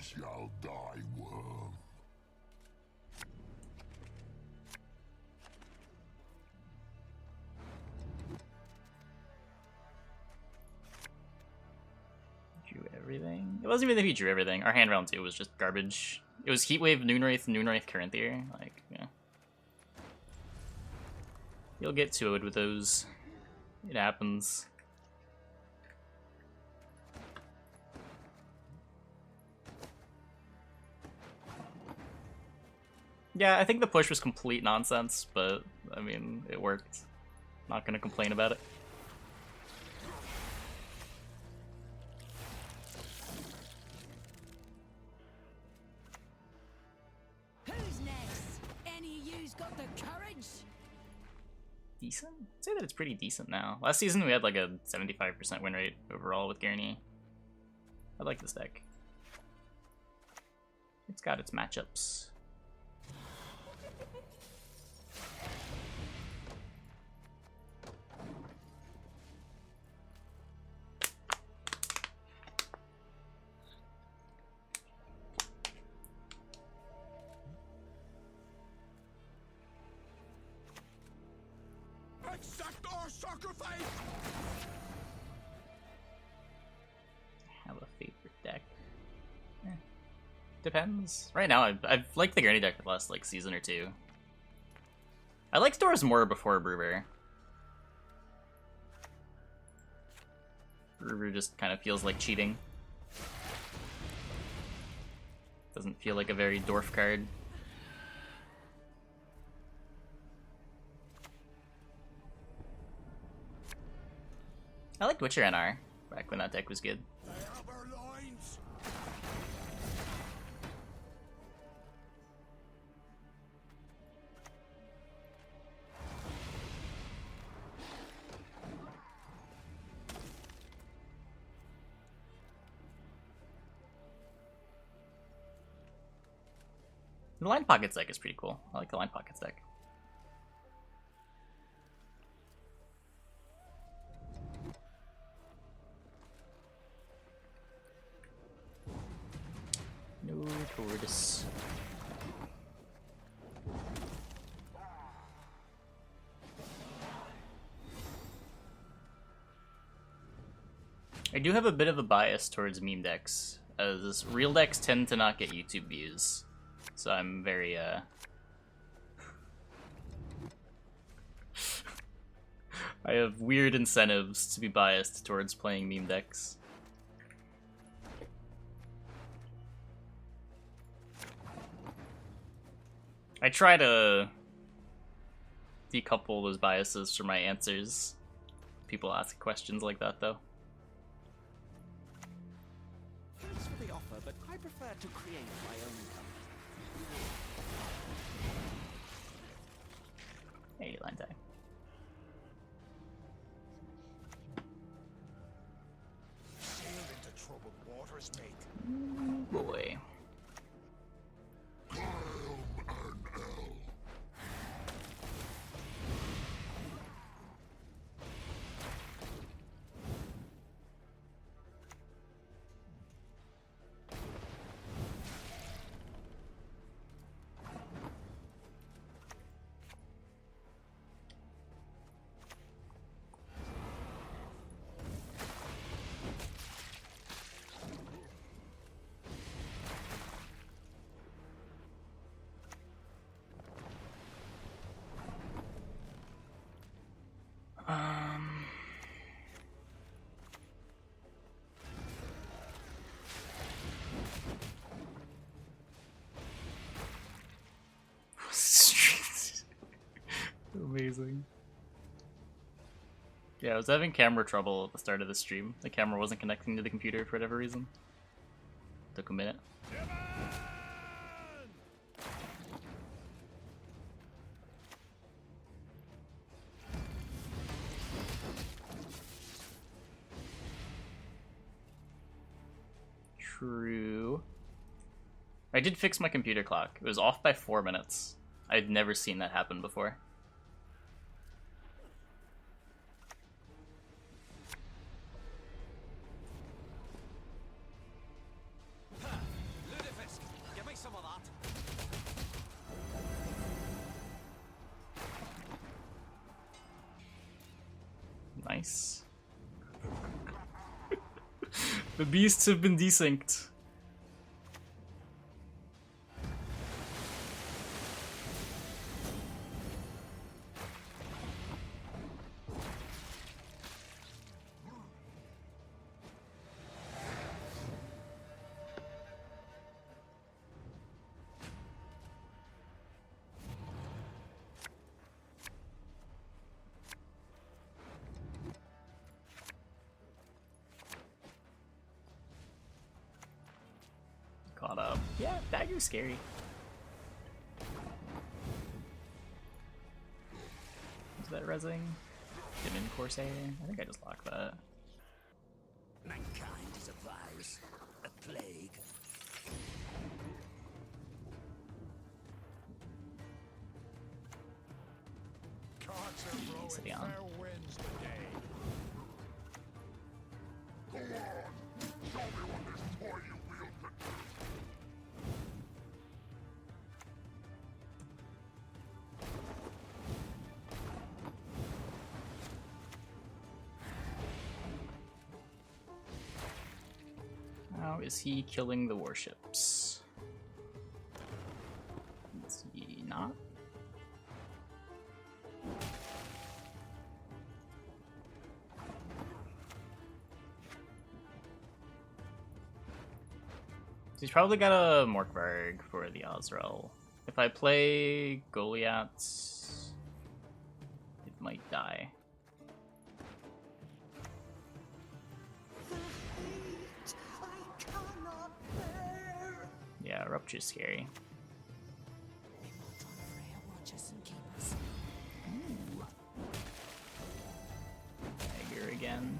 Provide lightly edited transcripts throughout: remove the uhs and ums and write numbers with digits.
shall die, worm. Drew everything. It wasn't even that he drew everything. Our hand round 2 was just garbage. It was Heatwave, Noonwraith, Currenthier. Like, yeah. You'll get to it with those. It happens. Yeah, I think the push was complete nonsense, but, I mean, it worked. Not gonna complain about it. Who's next? Any of you's got the courage? Decent? I'd say that it's pretty decent now. Last season we had like a 75% win rate overall with Gerni. I like this deck. It's got its matchups. Accept our sacrifice! Have a favorite deck. Depends. Right now, I've liked the Gerni deck for the last like season or two. I liked Doors more before Brewer. Brewer just kind of feels like cheating. Doesn't feel like a very Dwarf card. I liked Witcher NR back when that deck was good. They have our lines! The Line Pockets deck is pretty cool. I like the Line Pockets deck. No tortoise. I do have a bit of a bias towards meme decks, as real decks tend to not get YouTube views. So I'm very, I have weird incentives to be biased towards playing meme decks. I try to decouple those biases from my answers. People ask questions like that, though. Thanks for the offer, but I prefer to create my own company. Hey, Lante. Sail into troubled waters, mate. Boy. Calm and hell. Amazing. Yeah, I was having camera trouble at the start of the stream. The camera wasn't connecting to the computer for whatever reason. Took a minute. True. I did fix my computer clock. It was off by 4 minutes. I'd never seen that happen before. Nice. The beasts have been desynced. Caught up. Yeah, dagger's scary. Is that rezzing? Demon Corsair? I think I just locked that. Mankind is a virus, a plague. Cards are blowing City on. fair winds today. Go on, show me what this toy you wield can do. How is he killing the warships? Is he not? He's probably got a Morkvarg for the Azrael. If I play Goliath, it might die. Yeah, Rupture's scary. Dagger again.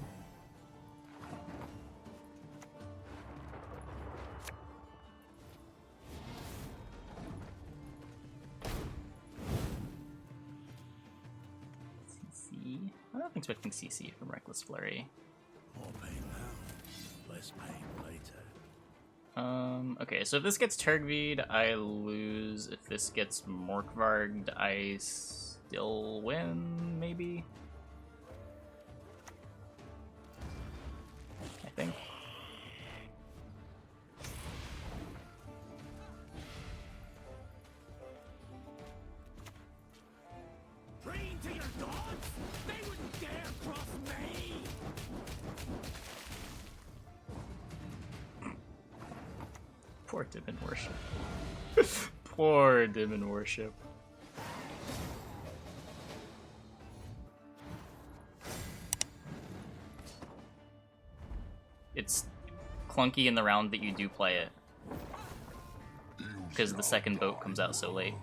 CC? I'm not expecting CC from Reckless Flurry. More pain now, less pain later. Okay, so if this gets Turgvied, I lose. If this gets Morkvarged, I still win, maybe? I think. Praying to your gods? They wouldn't dare cross me! Poor Demon Worship. Poor Demon Worship. It's clunky in the round that you do play it, because the second boat comes out so late.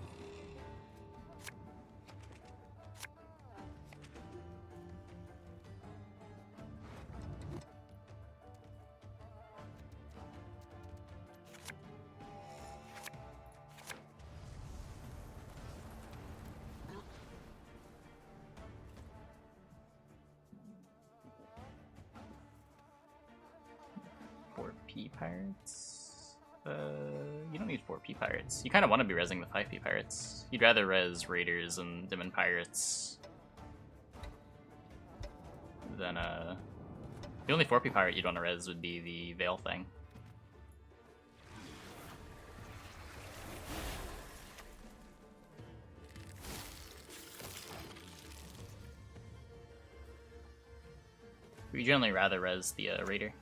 Pirates? You don't need 4P pirates. You kind of want to be rezzing the 5P pirates. You'd rather res raiders and demon pirates than the only 4P pirate you'd want to res would be the Veil thing. We generally rather res the raider.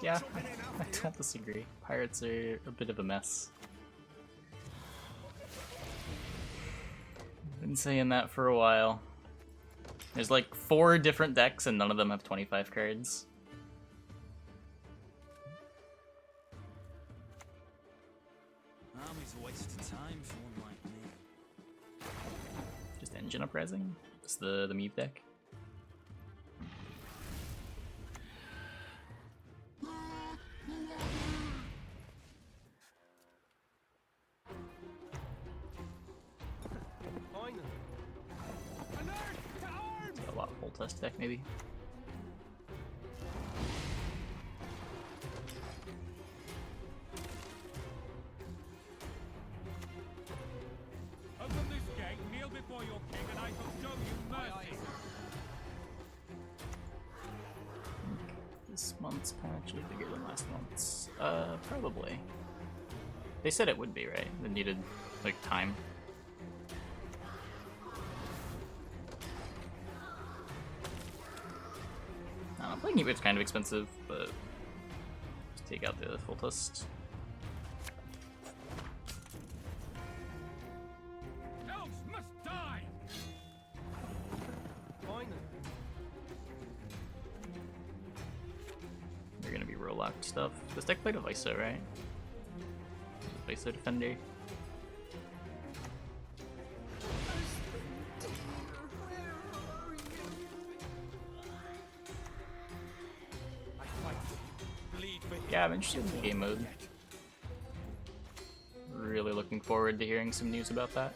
Yeah, I don't disagree. Pirates are a bit of a mess. Been saying that for a while. There's like 4 different decks and none of them have 25 cards. Army's a waste of time for one like me. Just engine uprising? It's the Meave deck. A lot of full test deck, maybe. Open this gate, kneel before your king, and I shall show you mercy. This month's patch is bigger than last month's. Probably. They said it would be, right? It needed, like, time. I don't know, playing Heatwave's kind of expensive, but just take out the full test. Elves must die! They're gonna be roll locked stuff. This deck played a Viso, right? Viso Defender. Yeah, I'm interested in the game mode. Really looking forward to hearing some news about that.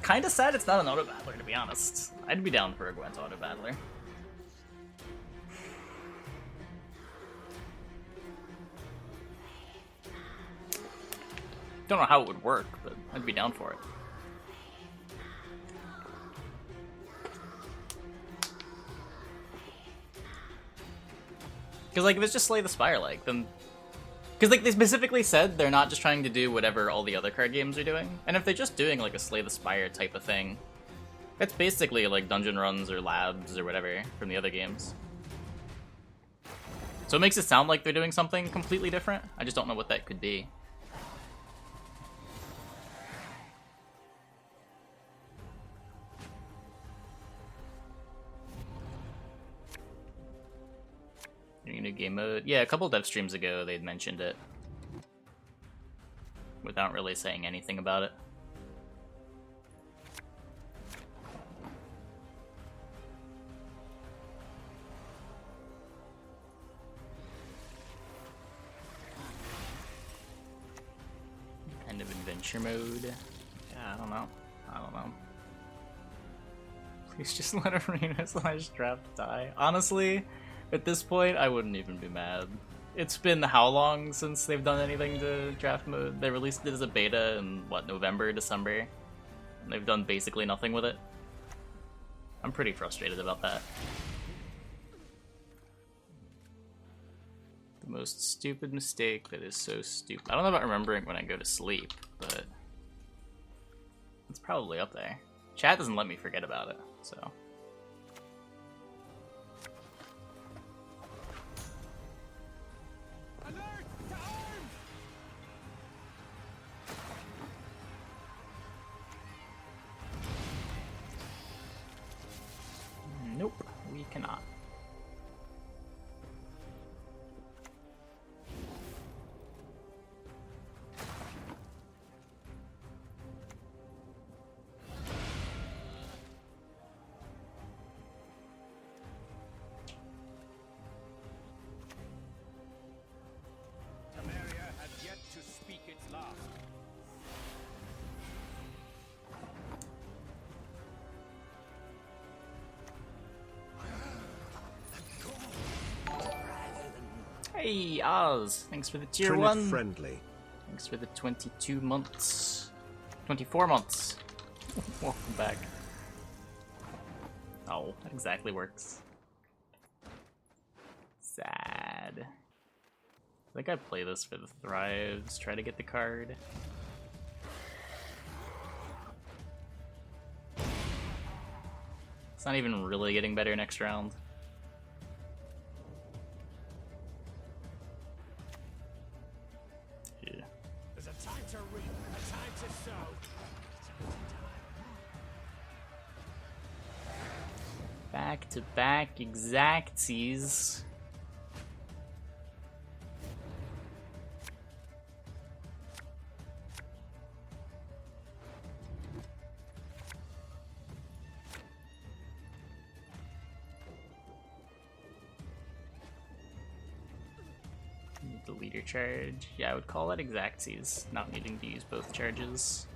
Kinda sad it's not an auto battler, to be honest. I'd be down for a Gwent auto battler. Don't know how it would work, but I'd be down for it. Because, like, if it's just Slay the Spire, like, then... Because, like, they specifically said they're not just trying to do whatever all the other card games are doing. And if they're just doing, like, a Slay the Spire type of thing, it's basically, like, dungeon runs or labs or whatever from the other games. So it makes it sound like they're doing something completely different. I just don't know what that could be. New game mode. Yeah, a couple dev streams ago they'd mentioned it without really saying anything about it. Kind of adventure mode. Yeah, I don't know. Please just let Arena/draft die. Honestly, at this point, I wouldn't even be mad. It's been how long since they've done anything to draft mode? They released it as a beta in, what, November, December? And they've done basically nothing with it. I'm pretty frustrated about that. The most stupid mistake that is so stupid. I don't know about remembering when I go to sleep, but it's probably up there. Chat doesn't let me forget about it, so... Nope, we cannot. Temeria has yet to speak its last. Hey, Oz! Thanks for the tier Trinit 1. friendly. Thanks for the 22 months. 24 months. Welcome back. Oh, that exactly works. Sad. I think I'd play this for the Thrives, try to get the card. It's not even really getting better next round. There's a time to reap, a time to sow. Back to back exactsies. The leader charge. Yeah, I would call that exactsies, not needing to use both charges.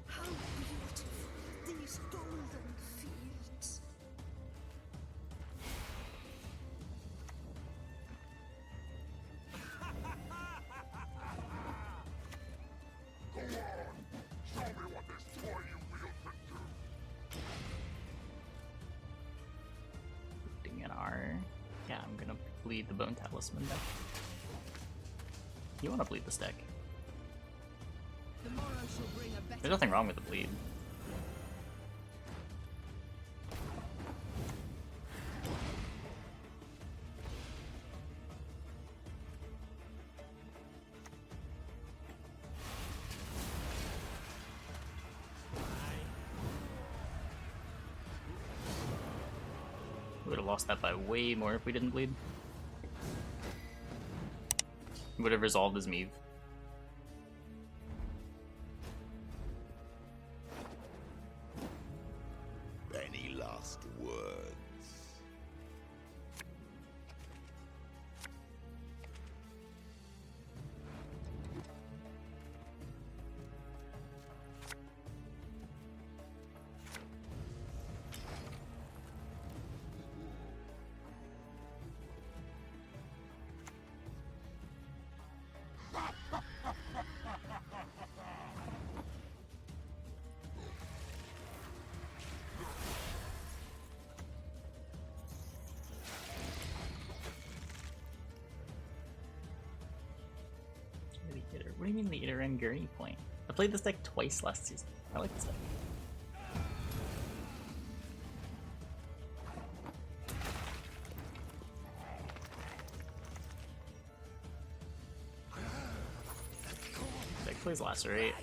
How beautiful these golden fields. bleed the Bone Talisman deck. You want to bleed this deck. The morrow shall bring a better. There's nothing wrong with the bleed. We would have lost that by way more if we didn't bleed. Would have resolved his Meave. Any last words? What do you mean the Nekker and Gerni point? I played this deck twice last season. I like this deck. Deck plays Lacerate.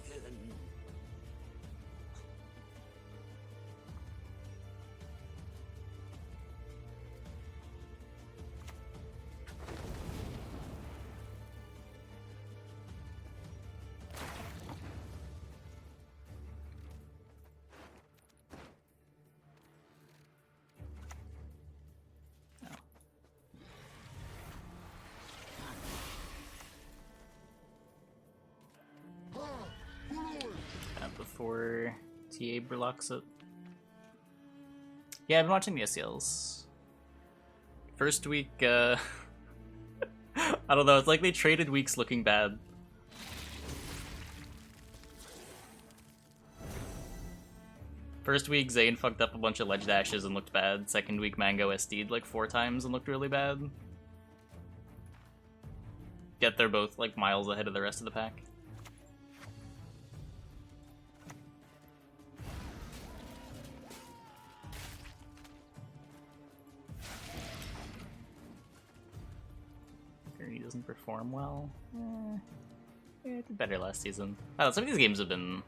Before TA blocks it. Yeah, I've been watching the SCLs. First week, I don't know, it's like they traded weeks looking bad. First week, Zane fucked up a bunch of ledge dashes and looked bad. Second week, Mango SD'd like 4 times and looked really bad. Yet they're both like miles ahead of the rest of the pack. Gerni doesn't perform well. It did better last season. I don't know, some of these games have been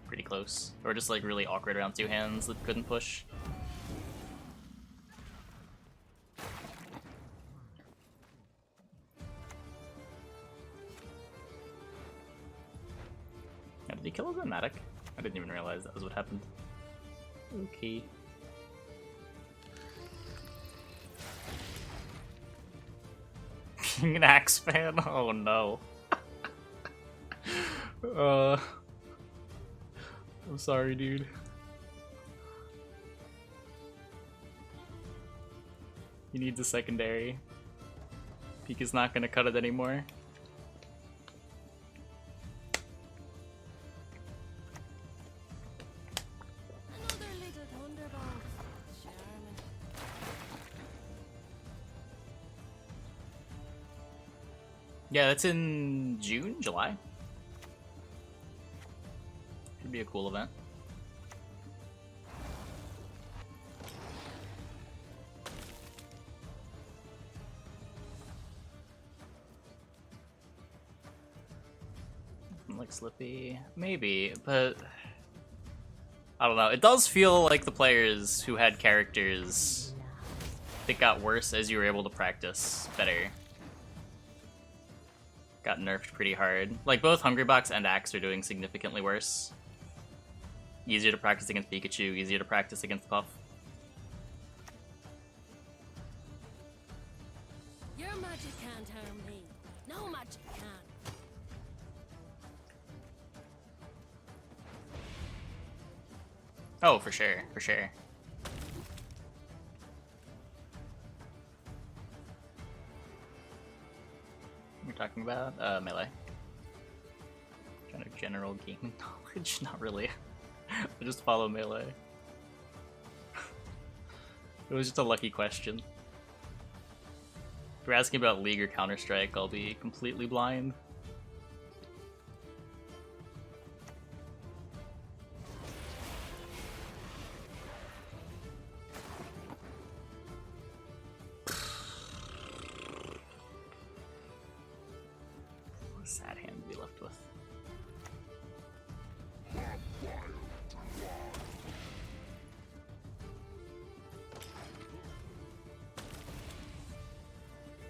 pretty close. Or just like really awkward around 2 hands that couldn't push. Yeah, did he kill his Matic? I didn't even realize that was what happened. Okay. Being an Axe fan? Oh no. I'm sorry, dude. He needs a secondary. Peak is not gonna cut it anymore. Another little thunderbolt. Charming. Yeah, that's in June, July. Should be a cool event. Like Slippy, maybe, but I don't know. It does feel like the players who had characters that got worse as you were able to practice better got nerfed pretty hard. Like both Hungrybox and Axe are doing significantly worse. Easier to practice against Pikachu, easier to practice against Puff. Your magic can't harm me. No magic can. Oh, for sure, for sure. We're talking about melee. Kind of general game knowledge, not really. I just follow melee. It was just a lucky question. If you're asking about League or Counter-Strike, I'll be completely blind. What a sad hand to be left with.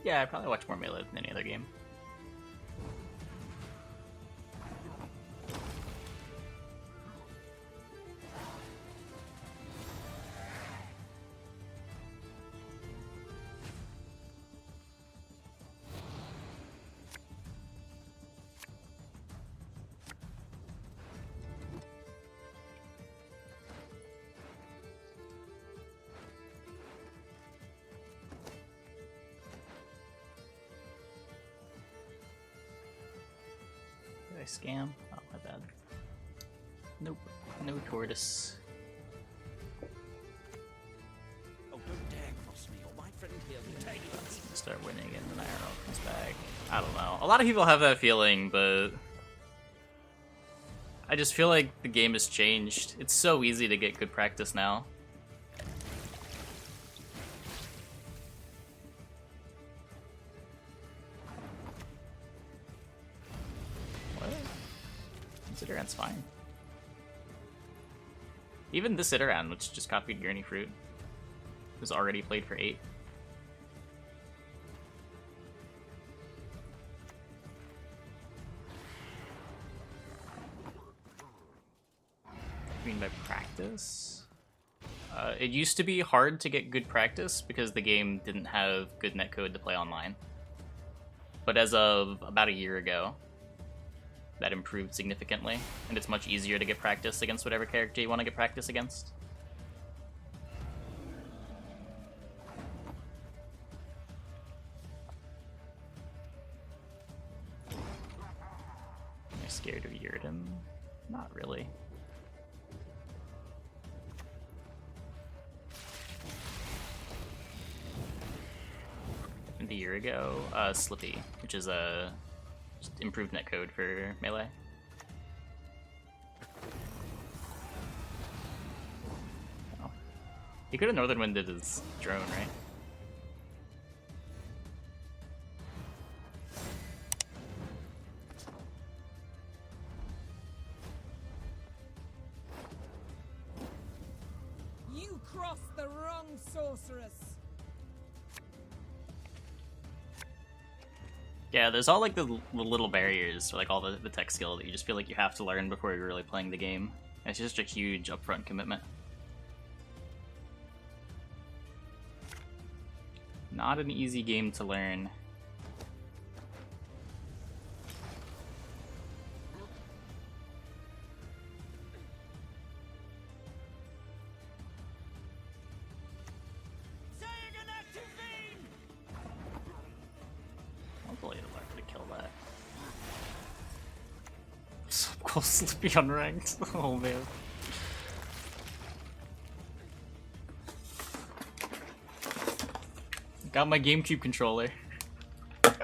Yeah, I probably watch more Melee than any other game. Did I scam? Oh, my bad. Nope. No tortoise. Oh, don't dare cross me, or my friend here will take it. Start winning and then Arrow comes back. I don't know. A lot of people have that feeling, but I just feel like the game has changed. It's so easy to get good practice now. What? Zidorant's fine. Even this Iteran, which just copied Gerni Fruit, was already played for 8. Mean by practice? It used to be hard to get good practice because the game didn't have good netcode to play online. But as of about a year ago, that improved significantly, and it's much easier to get practice against whatever character you want to get practice against. Am I scared of Yurden? Not really. A year ago, Slippy, which is a just improved netcode for Melee. Oh. He could have Northern Winded his drone, right? You crossed the wrong sorceress. Yeah, there's all like the little barriers, like all the tech skill that you just feel like you have to learn before you're really playing the game. It's just a huge upfront commitment. Not an easy game to learn. Slippy unranked. Oh man. Got my GameCube controller. Things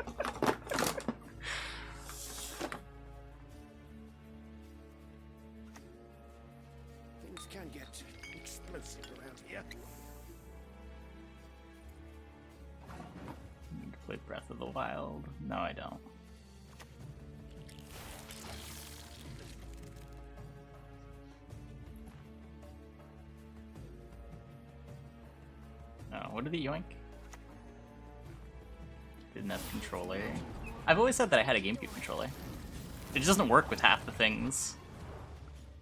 can get explosive around here. Need to play Breath of the Wild. No, I don't. What did the yoink? Didn't have a controller. I've always said that I had a GameCube controller. It just doesn't work with half the things.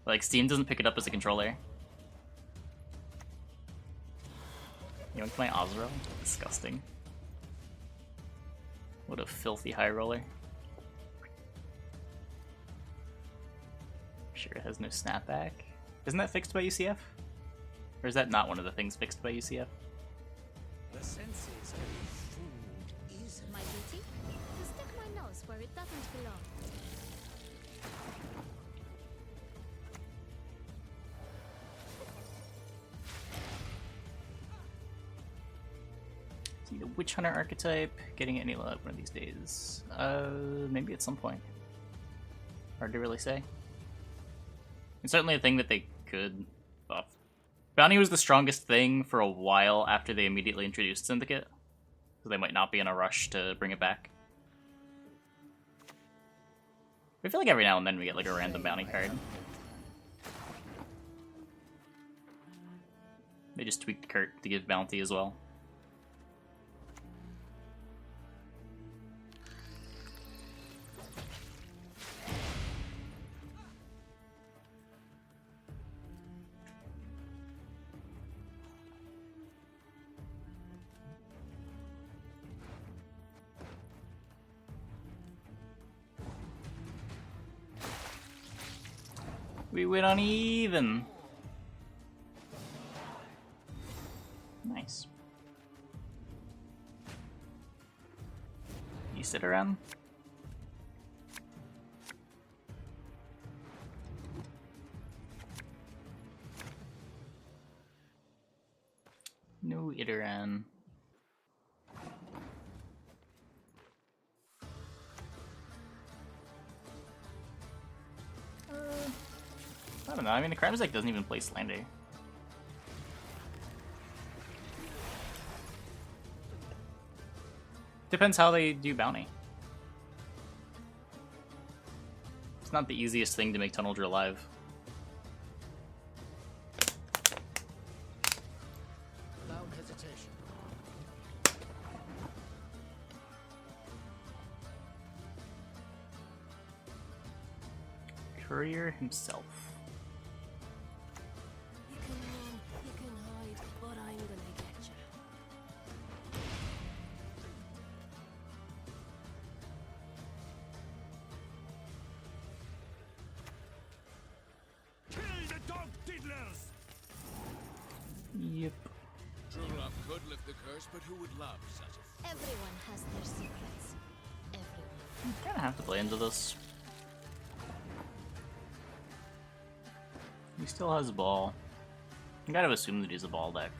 Like, Steam doesn't pick it up as a controller. Yoinked my Ozro? Disgusting. What a filthy high roller. Sure it has no snapback. Isn't that fixed by UCF? Or is that not one of the things fixed by UCF? The senses of food is My duty? To stick my nose where it doesn't belong. He The Witch Hunter archetype, getting any luck one of these days. Maybe at some point. Hard to really say. It's certainly a thing that they could buff. Bounty was the strongest thing for a while after they immediately introduced Syndicate, so they might not be in a rush to bring it back. I feel like every now and then we get like a random bounty card. They just tweaked Kurt to give bounty as well. We went uneven. Nice. You sit around? No Iteran. I don't know, I mean the Crimes deck doesn't even play Slander. Depends how they do bounty. It's not the easiest thing to make Tunnel Drill live. Without hesitation. Courier himself. You can run, you can hide, but I'm gonna get you. Kill the dog diddlers! Yep. True love could lift the curse, but who would love such a Everyone has their secrets. Everyone. Kinda have to play into this. He still has a ball. I gotta assume that he's a ball deck.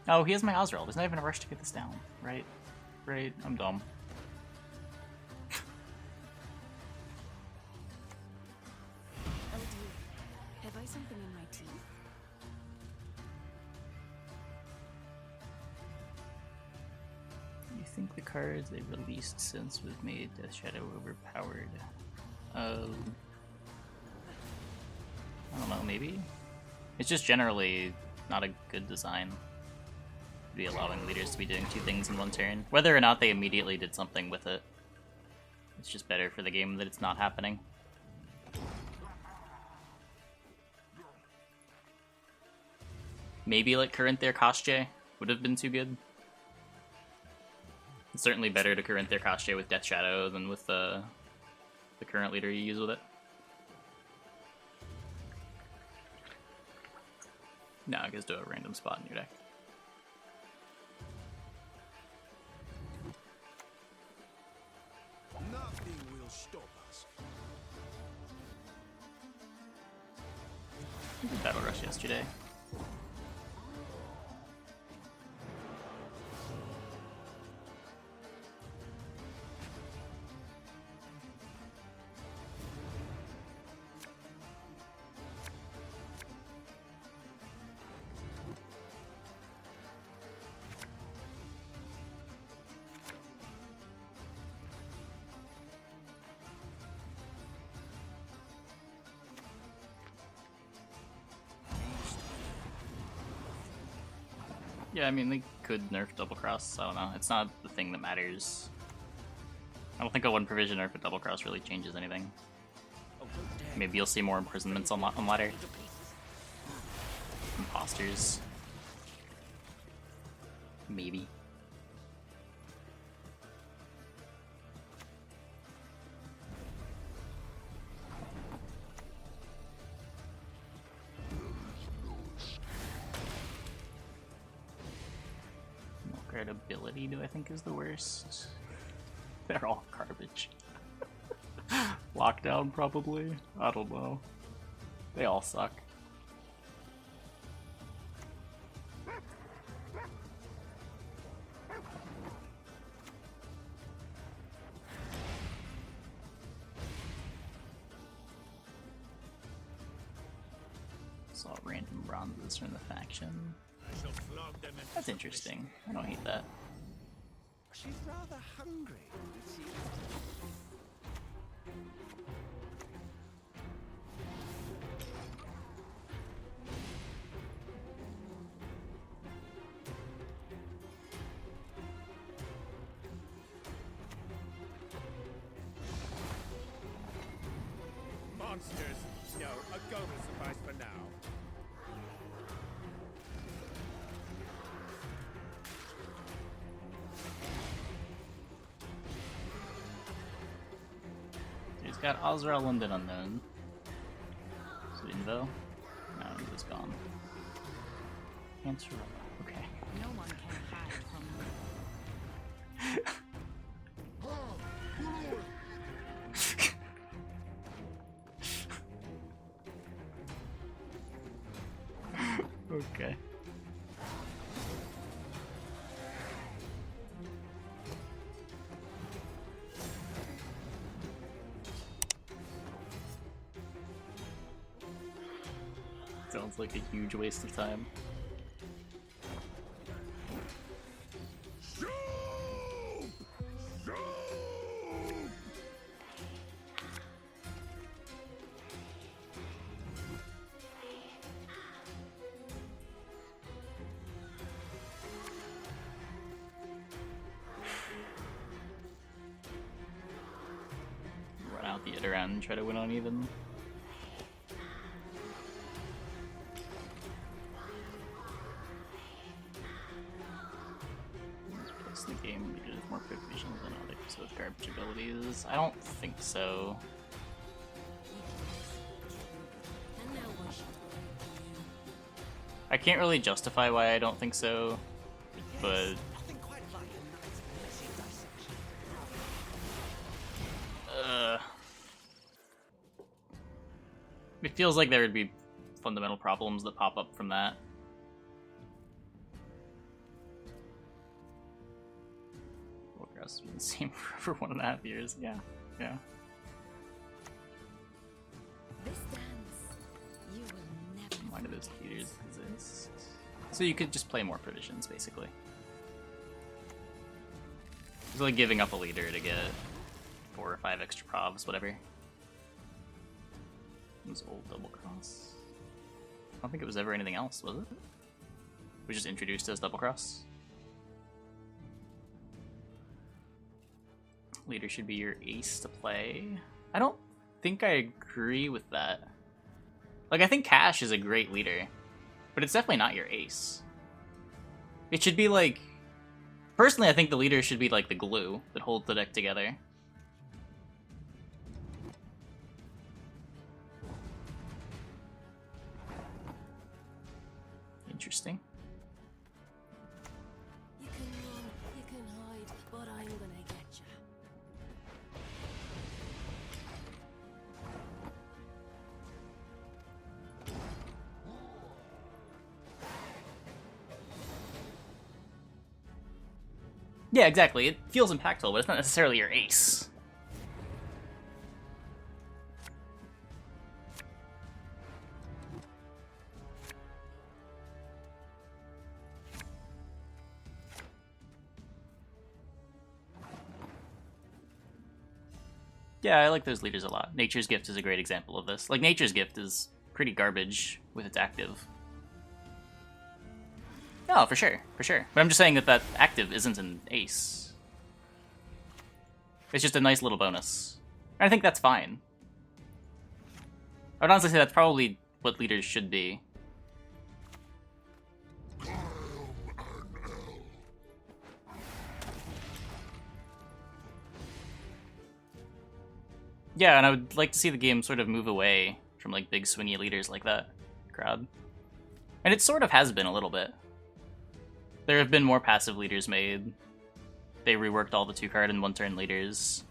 Oh, he has my Oswald. There's not even a rush to get this down. Right? Right? I'm dumb. Oh dear. Have I something in my teeth? You think the cards they've released since we've made Death Shadow overpowered? I don't know, maybe? It's just generally not a good design to be allowing leaders to be doing two things in one turn. Whether or not they immediately did something with it, it's just better for the game that it's not happening. Maybe like current their Koshche would have been too good. It's certainly better to current their Koshche with Death Shadow than with the current leader you use with it. No, it goes to a random spot in your deck. Nothing will stop us. We did Battle Rush yesterday. Yeah, I mean, they could nerf Double Cross. I don't know. It's not the thing that matters. I don't think a one provision nerf with Double Cross really changes anything. Maybe you'll see more imprisonments on ladder. Imposters. Maybe. Ability, do I think is the worst? They're all garbage. Lockdown, probably? I don't know. They all suck. Saw random bronzes from the faction. I shall flog them into That's interesting. I don't hate that. She's rather hungry, it seems. Monsters! No, a goat will suffice for now. He's got Ozra London Unknown. Is it Invo? No, Invo's gone. Answer. Okay. No one can hide from me. Okay. Sounds like a huge waste of time. Run out the Iteran and try to win on even. Plus the game needed more provision than others with garbage abilities. I don't think so. And now what should I can't really justify why I don't think so, but Nothing quite like a nice messy dissection. it feels like there would be fundamental problems that pop up from that. Warcraft's has been the same for 1.5 years. Yeah, yeah. this dance? You will never. Why do those leaders exist? So you could just play more provisions, basically. It's like giving up a leader to get 4 or 5 extra probs, whatever. It was old double cross. I don't think it was ever anything else, was it? We just introduced as double cross. Leader should be your ace to play. I don't think I agree with that. Like, I think Cash is a great leader, but it's definitely not your ace. It should be like... Personally, I think the leader should be like the glue that holds the deck together. Interesting. You can run, you can hide, but I'm gonna get you. Yeah, exactly. It feels impactful, but it's not necessarily your ace. Yeah, I like those leaders a lot. Nature's Gift is a great example of this. Like, Nature's Gift is pretty garbage with its active. No, for sure, for sure. But I'm just saying that that active isn't an ace. It's just a nice little bonus. And I think that's fine. I would honestly say that's probably what leaders should be. Yeah, and I would like to see the game sort of move away from like big swingy leaders like that crowd. And it sort of has been a little bit. There have been more passive leaders made. They reworked all the 2-card and 1-turn leaders.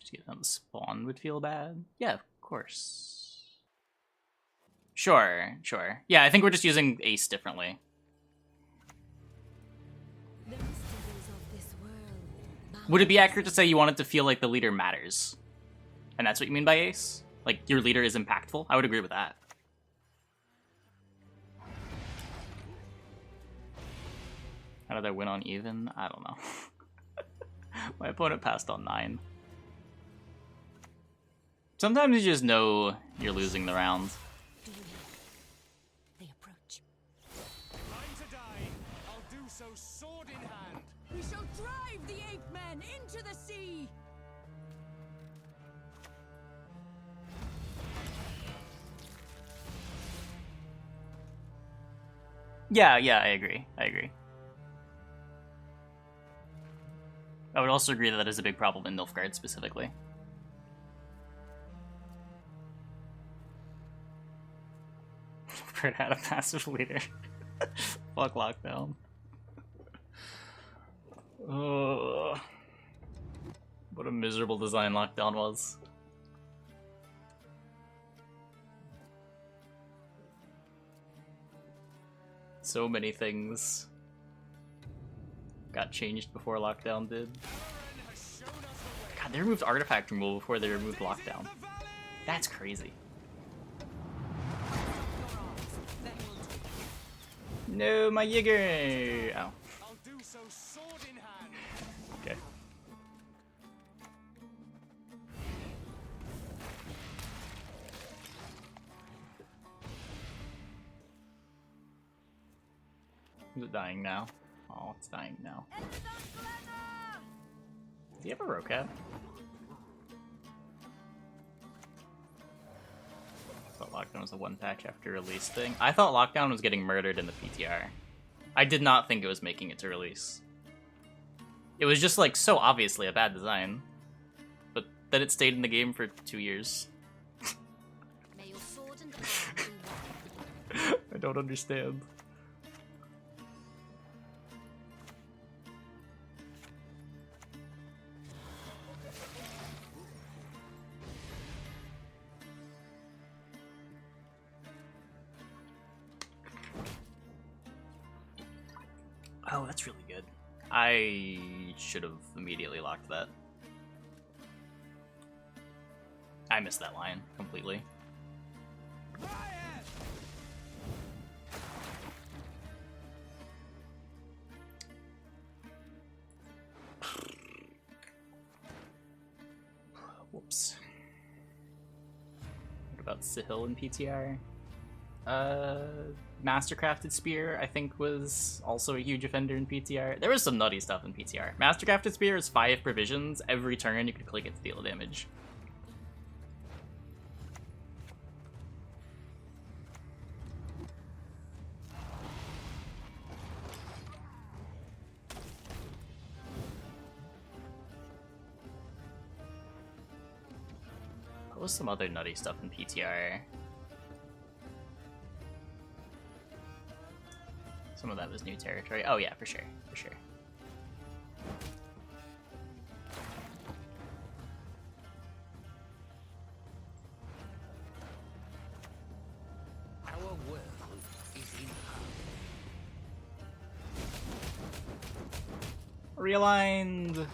To get on the spawn would feel bad. Yeah, of course. Sure, sure. Yeah, I think we're just using Ace differently. The mysteries of this world. Would it be accurate to say you want it to feel like the leader matters? And that's what you mean by Ace? Like, your leader is impactful? I would agree with that. How did I win on even? I don't know. My opponent passed on 9. Sometimes you just know you're losing the round. They approach. Time to die. I'll do so sword in hand. We shall drive the ape men into the sea. Yeah, I agree. I would also agree that that is a big problem in Nilfgaard specifically. Fred had a passive leader. Fuck lockdown. Ugh. What a miserable design lockdown was. So many things got changed before lockdown did. God, they removed artifact removal before they removed lockdown. That's crazy. No, my Jaeger! Oh. I'll do so sword in hand. Okay. Is it dying now? Oh, it's dying now. Does he have a Rocat? I thought Lockdown was a one patch after release thing. I thought Lockdown was getting murdered in the PTR. I did not think it was making it to release. It was just like so obviously a bad design. But then it stayed in the game for 2 years. May your sword and arm be one. I don't understand. Oh, that's really good. I should have immediately locked that. I missed that line completely. Whoops. What about Sahil and PTR? Mastercrafted Spear, I think, was also a huge offender in PTR. There was some nutty stuff in PTR. Mastercrafted Spear is 5 provisions. Every turn you can click it to deal damage. What was some other nutty stuff in PTR? Some of that was new territory. Oh yeah, for sure, for sure. Our world is in Realigned.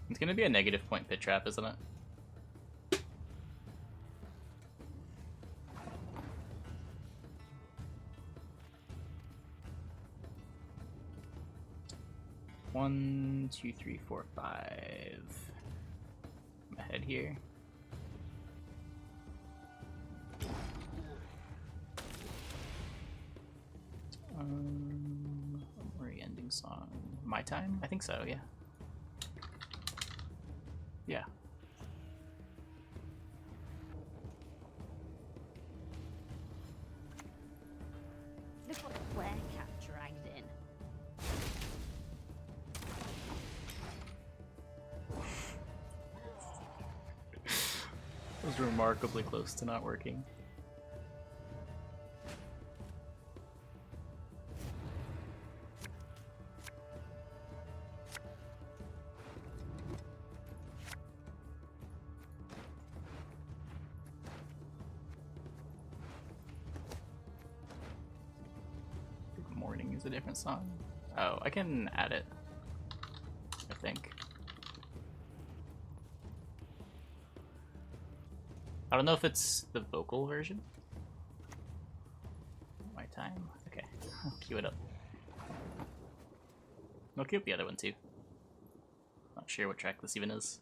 It's gonna be a negative point pit trap, isn't it? One, two, three, four, 5. I'm ahead here. Re-ending song. My time? I think so, yeah. Yeah. Look what the werecat dragged in. It was remarkably close to not working. Uprising is a different song. Oh, I can add it, I think. I don't know if it's the vocal version. My time. Okay, I'll cue it up. I'll cue up the other one too. Not sure what track this even is.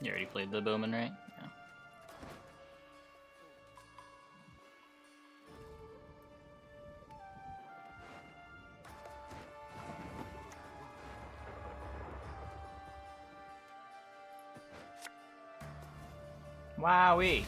You already played the Bowman, right? Yeah. Wowee!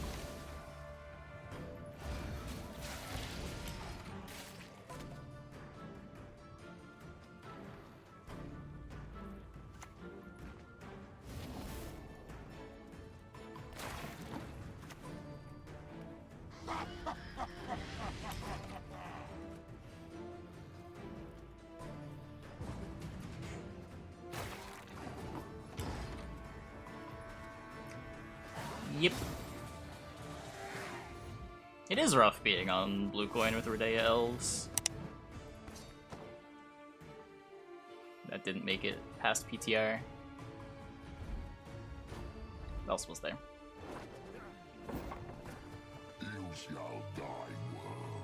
Yep. It is rough being on blue coin with Rodea elves. That didn't make it past PTR. What else was there? You shall die, worm.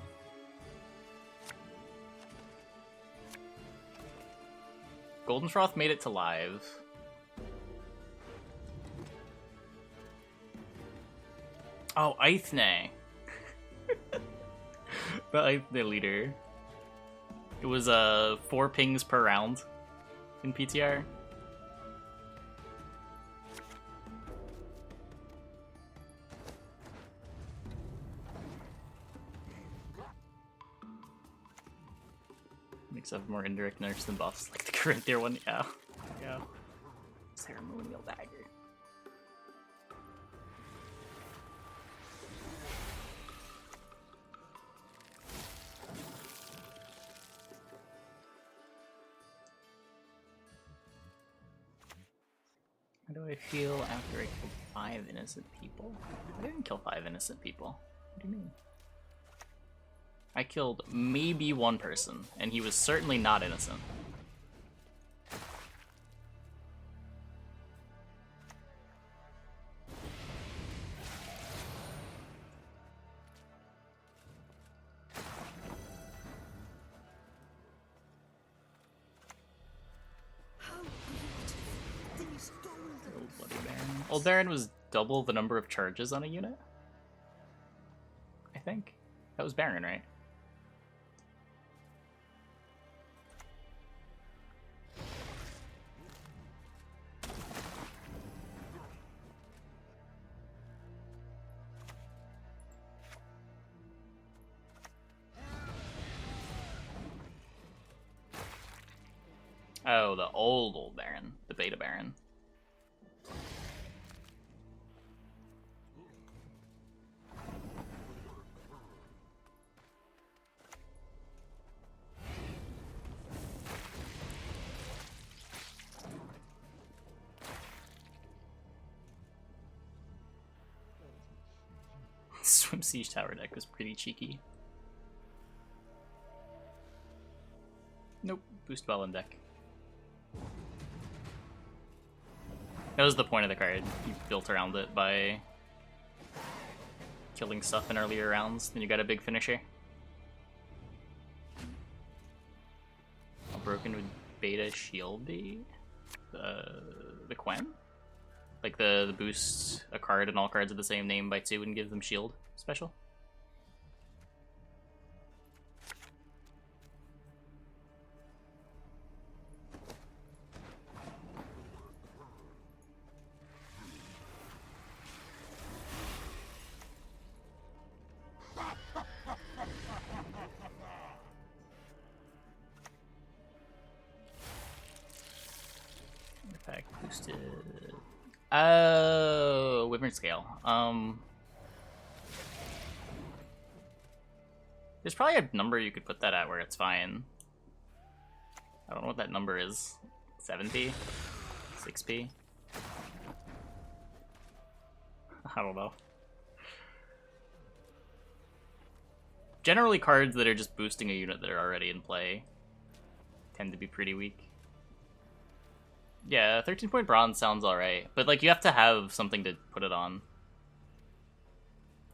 Goldenfroth made it to live. Oh, Eithne. The Eithne leader. It was 4 pings per round in PTR. Makes up more indirect nerfs than buffs, like the Corinthian one. Yeah. Yeah. Ceremonial dagger. How do I feel after I killed 5 innocent people? I didn't kill 5 innocent people. What do you mean? I killed maybe 1 person, and he was certainly not innocent. Old Baron was double the number of charges on a unit? I think. That was Baron, right? Oh, the old Baron. The Beta Baron. Swim Siege Tower deck was pretty cheeky. Nope, boost Bellin deck. That was the point of the card. You built around it by killing stuff in earlier rounds, then you got a big finisher. How broken would Beta Shield be? The Gwent? Like the boost a card and all cards of the same name by 2 and give them shield special? Effect boosted. Oh, Wyvern Scale. There's probably a number you could put that at where it's fine. I don't know what that number is. 7p? 6p? I don't know. Generally, cards that are just boosting a unit that are already in play tend to be pretty weak. Yeah, 13-point bronze sounds alright, but like you have to have something to put it on.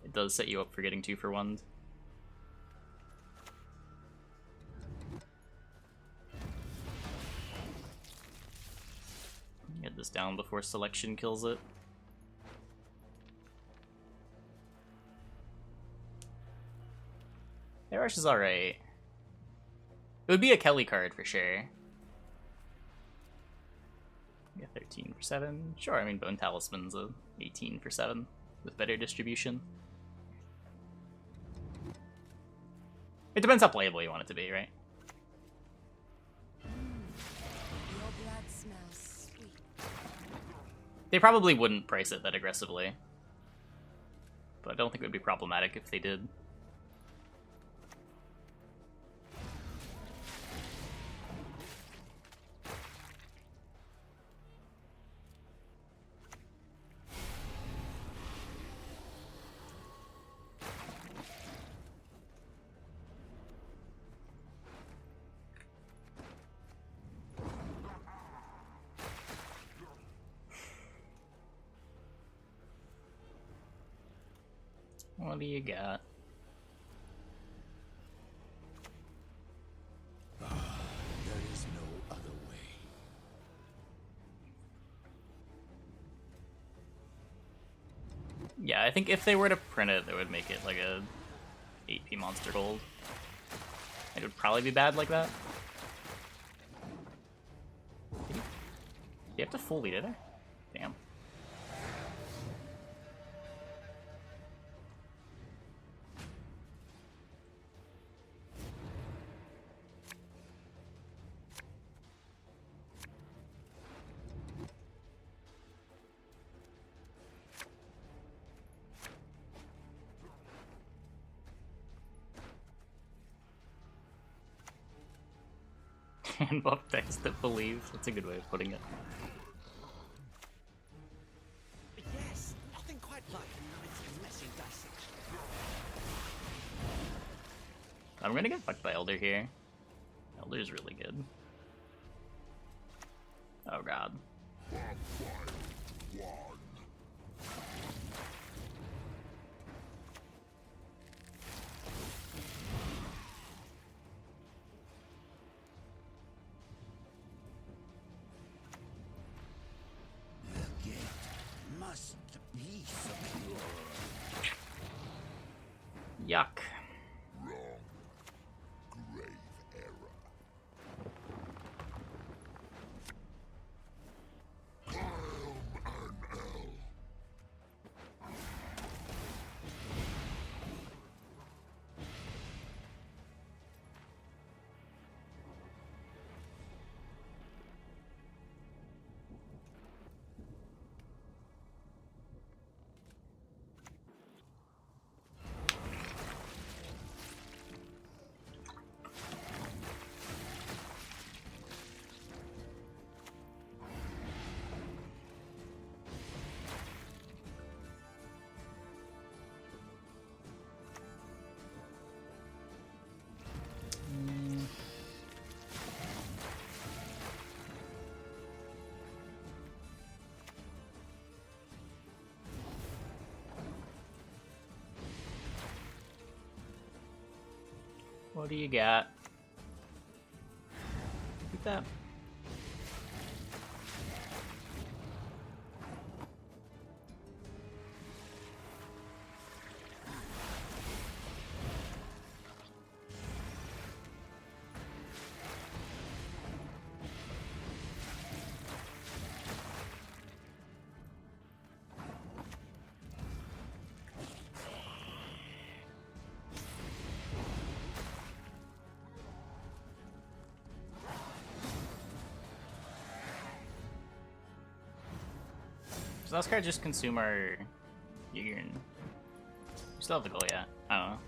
It does set you up for getting 2 for 1. Get this down before selection kills it. Arachas is alright. It would be a Kelly card for sure. Yeah, 13 for 7. Sure, I mean Bone Talisman's a 18 for 7 with better distribution. It depends how playable you want it to be, right? Your blood smells sweet. They probably wouldn't price it that aggressively, but I don't think it would be problematic if they did. What do you got? There is no other way. Yeah, I think if they were to print it, they would make it like a 8p monster gold. It would probably be bad like that. Do you have to full lead it there? Damn. And buff decks that believe. That's a good way of putting it. Yes, nothing quite like a nice messy dissection. I'm gonna get fucked by Elder here. Elder's really good. Oh god. The gate must be secure. Yuck. Grave error. What do you got? Keep that. Does Oscar just consume our Yigern? We still have the goal yet. I don't know.